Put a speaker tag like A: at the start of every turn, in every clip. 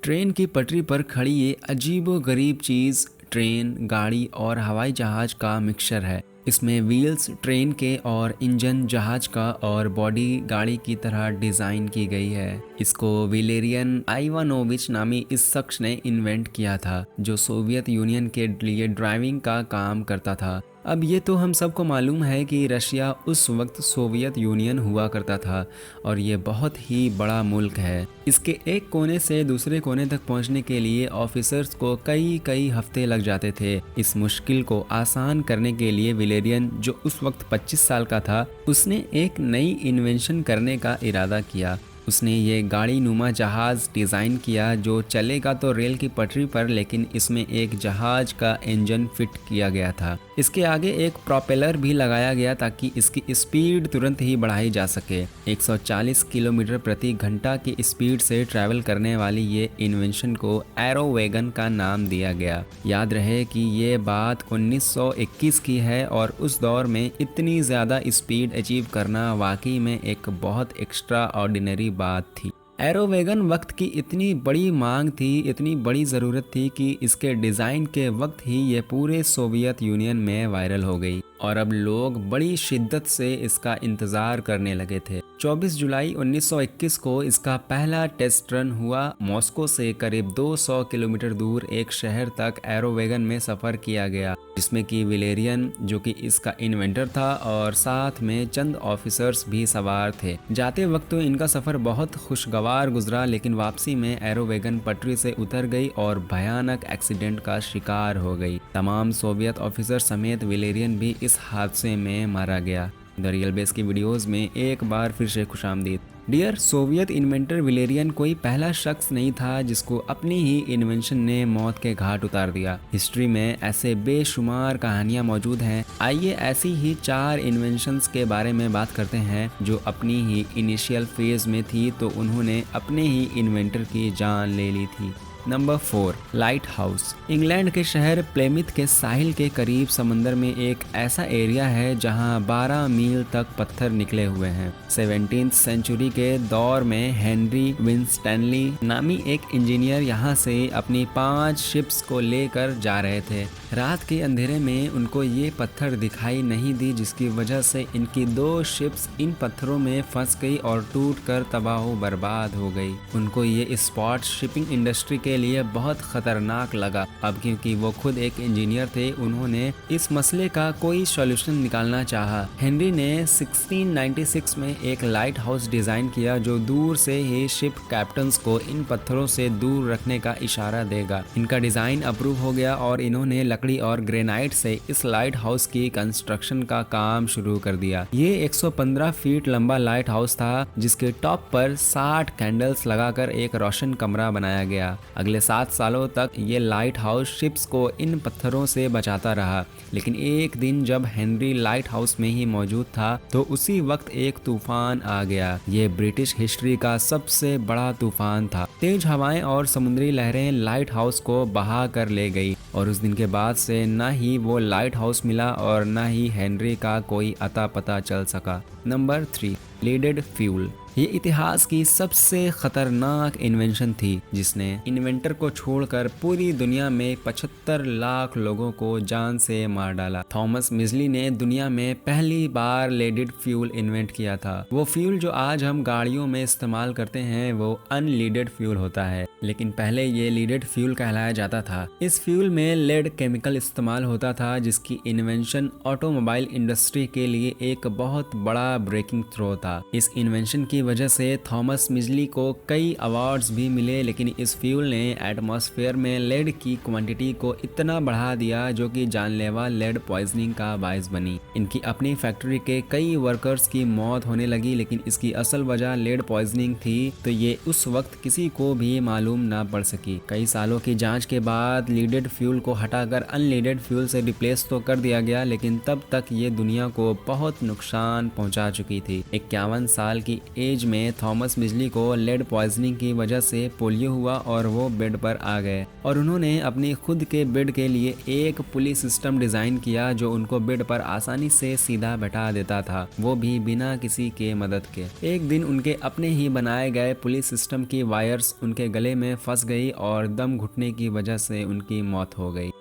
A: Train की पटरी पर खड़ी ये अजीबो-गरीब चीज़ ट्रेन, गाड़ी और हवाई जहाज़ का मिक्सचर है। इसमें व्हील्स ट्रेन के और इंजन जहाज़ का और बॉडी गाड़ी की तरह डिज़ाइन की गई है। इसको विलेरियन आइवानोविच नामी इस शख्स ने इन्वेंट किया था, जो सोवियत यूनियन के लिए ड्राइविंग का काम करता था। अब ये तो हम सबको मालूम है कि रशिया उस वक्त सोवियत यूनियन हुआ करता था और ये बहुत ही बड़ा मुल्क है। इसके एक कोने से दूसरे कोने तक पहुंचने के लिए ऑफिसर्स को कई कई हफ्ते लग जाते थे। इस मुश्किल को आसान करने के लिए विलेरियन, जो उस वक्त 25 साल का था, उसने एक नई इन्वेंशन करने का इरादा किया। उसने ये गाड़ी नुमा जहाज़ डिज़ाइन किया जो चलेगा तो रेल की पटरी पर, लेकिन इसमें एक जहाज़ का इंजन फिट किया गया था। इसके आगे एक प्रोपेलर भी लगाया गया ताकि इसकी स्पीड तुरंत ही बढ़ाई जा सके। 140 किलोमीटर प्रति घंटा की स्पीड से ट्रैवल करने वाली ये इन्वेंशन को एरोवेगन का नाम दिया गया। याद रहे कि ये बात 1921 की है और उस दौर में इतनी ज़्यादा स्पीड अचीव करना वाकई में एक बहुत एक्स्ट्रा ऑर्डिनरी बात थी। एरोवेगन वक्त की इतनी बड़ी मांग थी, इतनी बड़ी ज़रूरत थी कि इसके डिज़ाइन के वक्त ही ये पूरे सोवियत यूनियन में वायरल हो गई और अब लोग बड़ी शिद्दत से इसका इंतज़ार करने लगे थे। 24 जुलाई 1921 को इसका पहला टेस्ट रन हुआ। मॉस्को से करीब 200 किलोमीटर दूर एक शहर तक एरोवेगन में सफ़र किया गया, जिसमें कि विलेरियन, जो कि इसका इन्वेंटर था, और साथ में चंद ऑफिसर्स भी सवार थे। जाते वक्त तो इनका सफ़र बहुत खुशगवार गुजरा, लेकिन वापसी में एरोवेगन पटरी से उतर गई और भयानक एक्सीडेंट का शिकार हो गई। तमाम सोवियत ऑफिसर समेत विलेरियन भी इस हादसे में मारा गया। द रियल बेस की वीडियोस में एक बार फिर से खुशामदीद। डियर, सोवियत इन्वेंटर विलेरियन कोई पहला शख्स नहीं था जिसको अपनी ही इन्वेंशन ने मौत के घाट उतार दिया। हिस्ट्री में ऐसे बेशुमार कहानियां मौजूद हैं। आइए ऐसी ही 4 इन्वेंशंस के बारे में बात करते हैं जो अपनी ही इनिशियल फेज में थी तो उन्होंने अपने ही इन्वेंटर की जान ले ली थी। Number 4, light house. इंग्लैंड के शहर प्लेमिथ के साहिल के करीब समंदर में एक ऐसा एरिया है जहां 12 मील तक पत्थर निकले हुए हैं। 17th सेंचुरी के दौर में हेनरी विंस्टनली नामी एक इंजीनियर यहां से अपनी 5 शिप्स को लेकर जा रहे थे। रात के अंधेरे में उनको ये पत्थर दिखाई नहीं दी, जिसकी वजह से इनकी 2 शिप्स इन पत्थरों में फंस गई और टूटकर तबाह बर्बाद हो गई। उनको ये स्पॉट शिपिंग इंडस्ट्री के लिए बहुत खतरनाक लगा। अब क्योंकि वो खुद एक इंजीनियर थे, उन्होंने इस मसले का कोई सॉल्यूशन निकालना चाहा। हेनरी ने 1696 में एक लाइट हाउस डिजाइन किया जो दूर से ही शिप कैप्टन्स को इन पत्थरों से दूर रखने का इशारा देगा। इनका डिजाइन अप्रूव हो गया और इन्होंने लकड़ी और ग्रेनाइट से इस लाइट हाउस की कंस्ट्रक्शन का काम शुरू कर दिया। ये 115 फीट लंबा लाइट हाउस था, जिसके टॉप पर 60 कैंडल्स लगाकर एक रोशन कमरा बनाया गया। अगले 7 सालों तक ये लाइट हाउस शिप्स को इन पत्थरों से बचाता रहा, लेकिन एक दिन जब हेनरी लाइट हाउस में ही मौजूद था तो उसी वक्त एक तूफान आ गया। ये ब्रिटिश हिस्ट्री का सबसे बड़ा तूफान था। तेज हवाएं और समुद्री लहरें लाइट हाउस को बहा कर ले गई और उस दिन के बाद से न ही वो लाइट हाउस मिला और न ही हेनरी का कोई अता पता चल सका। Number 3, leaded fuel. ये इतिहास की सबसे खतरनाक इन्वेंशन थी जिसने इन्वेंटर को छोड़कर पूरी दुनिया में 75 लाख लोगों को जान से मार डाला। थॉमस मिजली ने दुनिया में पहली बार लीडेड फ्यूल इन्वेंट किया था। वो फ्यूल जो आज हम गाड़ियों में इस्तेमाल करते हैं वो अनलीडेड फ्यूल होता है, लेकिन पहले ये लीडेड फ्यूल कहलाया जाता था। इस फ्यूल में लेड केमिकल इस्तेमाल होता था, जिसकी इन्वेंशन ऑटोमोबाइल इंडस्ट्री के लिए एक बहुत बड़ा ब्रेकिंग थ्रो था। इस इन्वेंशन की वजह से थॉमस मिजली को कई अवार्ड्स भी मिले, लेकिन इस फ्यूल ने एटमॉस्फेयर में लेड की क्वांटिटी को इतना बढ़ा दिया जो कि जानलेवा लेड पॉइजनिंग का बायस बनी। इनकी अपनी फैक्ट्री के कई वर्कर्स की मौत होने लगी, लेकिन इसकी असल वजह लेड पॉइजनिंग थी, तो ये उस वक्त किसी को भी मालूम ना पड़ सकी। कई सालों की जांच के बाद लीडेड फ्यूल को हटाकर अनलीडेड फ्यूल से रिप्लेस तो कर दिया गया, लेकिन तब तक ये दुनिया को बहुत नुकसान पहुंचा चुकी थी। 51 साल की एज में थॉमस बिजली को लेड पॉइजनिंग की वजह से पोलियो हुआ और वो बेड पर आ गए और उन्होंने अपनी खुद के बेड के लिए एक पुली सिस्टम डिजाइन किया जो उनको बेड पर आसानी से सीधा बैठा देता था, वो भी बिना किसी के मदद के। एक दिन उनके अपने ही बनाए गए पुलिस सिस्टम की वायर्स उनके गले में फंस गई और दम घुटने की वजह से उनकी मौत हो गई।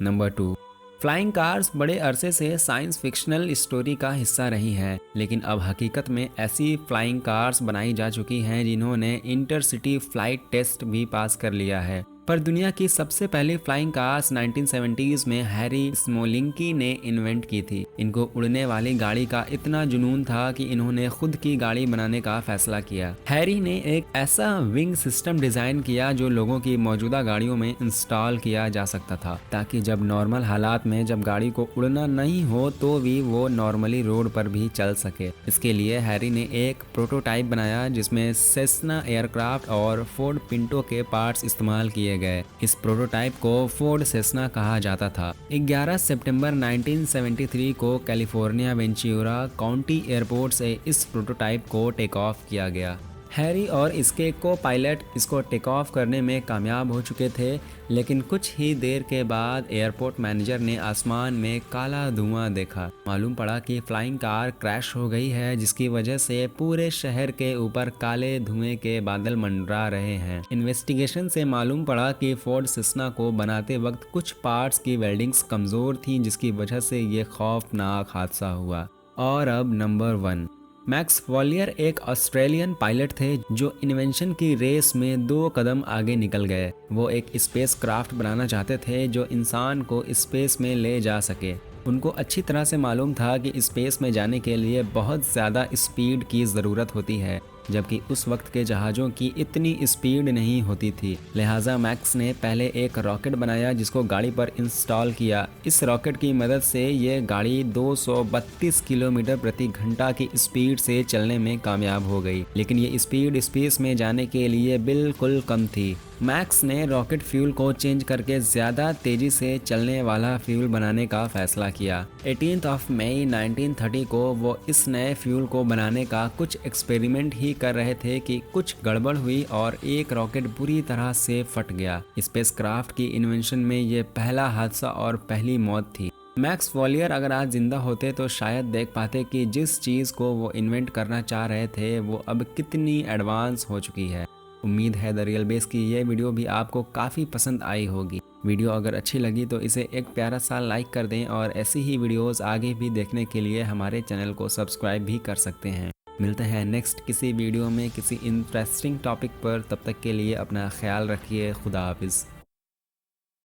A: नंबर 2, फ्लाइंग कार्स बड़े अरसे से साइंस फिक्शनल स्टोरी का हिस्सा रही हैं, लेकिन अब हकीकत में ऐसी फ्लाइंग कार्स बनाई जा चुकी हैं जिन्होंने इंटरसिटी फ्लाइट टेस्ट भी पास कर लिया है। पर दुनिया की सबसे पहली फ्लाइंग कार्स 1970s में हैरी स्मोलिंकी ने इन्वेंट की थी। इनको उड़ने वाली गाड़ी का इतना जुनून था कि इन्होंने खुद की गाड़ी बनाने का फैसला किया। हैरी ने एक ऐसा विंग सिस्टम डिजाइन किया जो लोगों की मौजूदा गाड़ियों में इंस्टॉल किया जा सकता था, ताकि जब नॉर्मल हालात में जब गाड़ी को उड़ना नहीं हो तो भी वो नॉर्मली रोड पर भी चल सके। इसके लिए हैरी ने एक प्रोटोटाइप बनाया जिसमें सेस्ना एयरक्राफ्ट और फोर्ड पिंटो के पार्ट्स इस्तेमाल किए गए। इस प्रोटोटाइप को फोर्ड सेस्ना कहा जाता था। 11 सितंबर 1973 को कैलिफोर्निया वेंचुरा काउंटी एयरपोर्ट से इस प्रोटोटाइप को टेक ऑफ किया गया। हैरी और इसके को पायलट इसको टेक ऑफ करने में कामयाब हो चुके थे, लेकिन कुछ ही देर के बाद एयरपोर्ट मैनेजर ने आसमान में काला धुआं देखा। मालूम पड़ा कि फ्लाइंग कार क्रैश हो गई है, जिसकी वजह से पूरे शहर के ऊपर काले धुएं के बादल मंडरा रहे हैं। इन्वेस्टिगेशन से मालूम पड़ा कि फोर्ड सेस्ना को बनाते वक्त कुछ पार्ट्स की वेल्डिंग्स कमज़ोर थी, जिसकी वजह से ये खौफनाक हादसा हुआ। और अब नंबर 1, मैक्स वॉलियर एक ऑस्ट्रेलियन पायलट थे जो इन्वेंशन की रेस में 2 कदम आगे निकल गए। वो एक स्पेस क्राफ्ट बनाना चाहते थे जो इंसान को स्पेस में ले जा सके। उनको अच्छी तरह से मालूम था कि स्पेस में जाने के लिए बहुत ज़्यादा स्पीड की ज़रूरत होती है, जबकि उस वक्त के जहाज़ों की इतनी स्पीड नहीं होती थी। लिहाजा मैक्स ने पहले एक रॉकेट बनाया जिसको गाड़ी पर इंस्टॉल किया। इस रॉकेट की मदद से ये गाड़ी 232 किलोमीटर प्रति घंटा की स्पीड से चलने में कामयाब हो गई, लेकिन ये स्पीड स्पेस में जाने के लिए बिल्कुल कम थी। मैक्स ने रॉकेट फ्यूल को चेंज करके ज़्यादा तेज़ी से चलने वाला फ्यूल बनाने का फैसला किया। 18 मई 1930 को वो इस नए फ्यूल को बनाने का कुछ एक्सपेरिमेंट ही कर रहे थे कि कुछ गड़बड़ हुई और एक रॉकेट बुरी तरह से फट गया। स्पेसक्राफ्ट की इन्वेंशन में ये पहला हादसा और पहली मौत थी। मैक्स वॉलियर अगर आज जिंदा होते तो शायद देख पाते कि जिस चीज़ को वो इन्वेंट करना चाह रहे थे वो अब कितनी एडवांस हो चुकी है। उम्मीद है द रियल बेस की ये वीडियो भी आपको काफ़ी पसंद आई होगी। वीडियो अगर अच्छी लगी तो इसे एक प्यारा सा लाइक कर दें और ऐसी ही वीडियोस आगे भी देखने के लिए हमारे चैनल को सब्सक्राइब भी कर सकते हैं। मिलते हैं नेक्स्ट किसी वीडियो में किसी इंटरेस्टिंग टॉपिक पर। तब तक के लिए अपना ख्याल रखिए। खुदा हाफिज़।